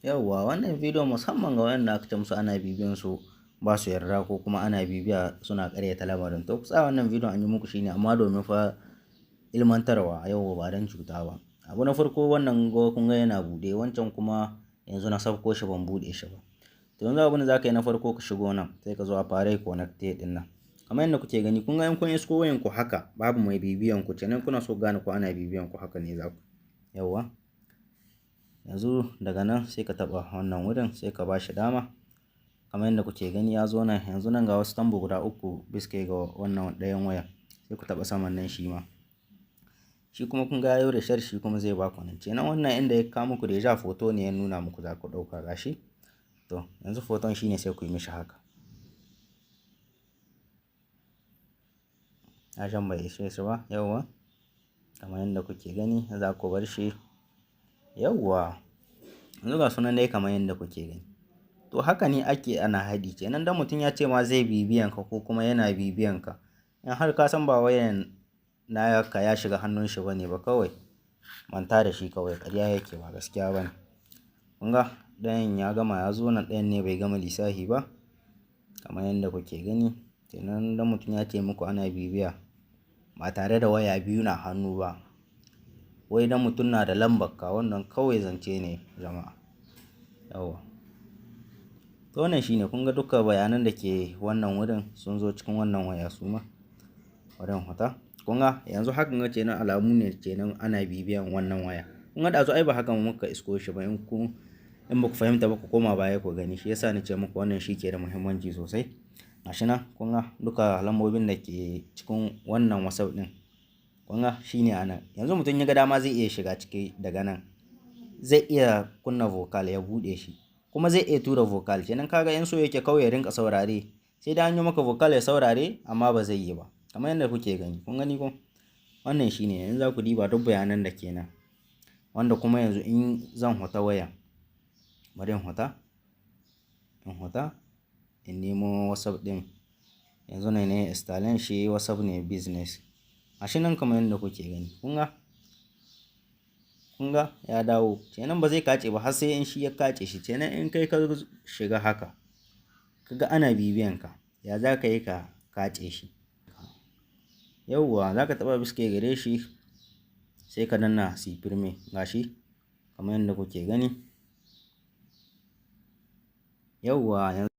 Yauwa wannan bidiyon musamman ga wanda aka ce musu ana bibiyan su ba su yarda ko kuma ana bibiya suna ƙaryata lamarin. To ku tsaya wannan bidiyon an yi muku shine amma domin fa ilmantarwa yauwa ba don cuta ba. Abu na farko wannan kun ga yana buɗe, wancan kuma yanzu na sauko shi ban buɗe shi ba. To yanzu abin da za ka yi na farko ka shigo nan sai ka zo a fara connected ɗin nan. Kamar yadda kuke gani kun ga in kun isko wayan ku haka babu mai bibiyan ku, kenan kuna so gane ko ana bibiyan ku haka ne za ku. Yauwa. Yanzu daga nan sai ka taɓa wannan wurin sai ka ba shi dama. Kamar yadda kuke gani ya zo nan, yanzu nan ga wasu tambo guda uku biske ga wannan ɗayan waya. Sai ku taɓa saman nan shi ma. Shi kuma kun ga yau da shar shi kuma zai ba ku nan. Kenan wannan inda ya kawo muku deja foto ne ya nuna muku za ku ɗauka gashi. To yanzu foton shi ne sai ku yi mishi haka. Ashan bai ishe shi ba, yauwa. Kamar yadda kuke gani za ku bar shi. Yauwa. Yanzu ga sunan dai kamar yadda kuke gani. To haka ne ake ana haɗi, kenan dan mutum ya ce ma zai bibiyan ka ko kuma yana bibiyan ka. In har ka san ba wayan naka ya shiga hannun shi bane ba kawai manta da shi kawai, ƙarya yake ba gaskiya bane. Kun ga ɗayan ya gama ya zo nan, ɗayan ne bai gama lissafi ba. Kamar yadda kuke gani. Kenan dan mutum ya ce muku ana bibiya ba tare da waya biyu na hannu ba. Wai dan mutum na da lambar ka wannan kawai zance ne jama'a. Yauwa. To wannan shine kun ga duka bayanan da ke wannan wurin sun zo cikin wannan waya su ma. Wurin hota. Kun ga yanzu hakan ga kenan alamu ne kenan ana bibiyan wannan waya. Kun ga dazu ai ba haka muka isko shi ba, in ba ku fahimta ba ku koma baya ku gani. Shi yasa ni ce muku wannan shi ke da muhimmanci sosai. Gashi nan kun ga duka lambobin da ke cikin wannan WhatsApp ɗin. Kun ga shine anan. Yanzu mutum ya ga dama zai iya shiga ciki daga nan. Zai iya kunna vocal ya buɗe shi. Kuma zai iya tura vocal. Kenan kaga in so yake kawai ya rinka saurare. Sai da an yi maka vocal ya saurare amma ba zai yi ba. Kamar yadda kuke gani. Kun gani ko? Wannan shine yanzu za ku diba duk bayanan da ke nan. Wanda kuma yanzu in zan hota waya. Bari in hota. In nemo WhatsApp ɗin. Yanzu ne installing shi WhatsApp ne business. Gashi nan kamar yadda kuke gani. Kun ga ya dawo. Kenan ba zai kace ba har sai in shi ya kace shi. Kenan in kai ka shiga haka kaga ana bibiyan ka, ya za ka yi ka kace shi. Yauwa za ka taɓa biske gare shi sai ka danna sifirme gashi kamar yadda kuke gani. Yauwa yanzu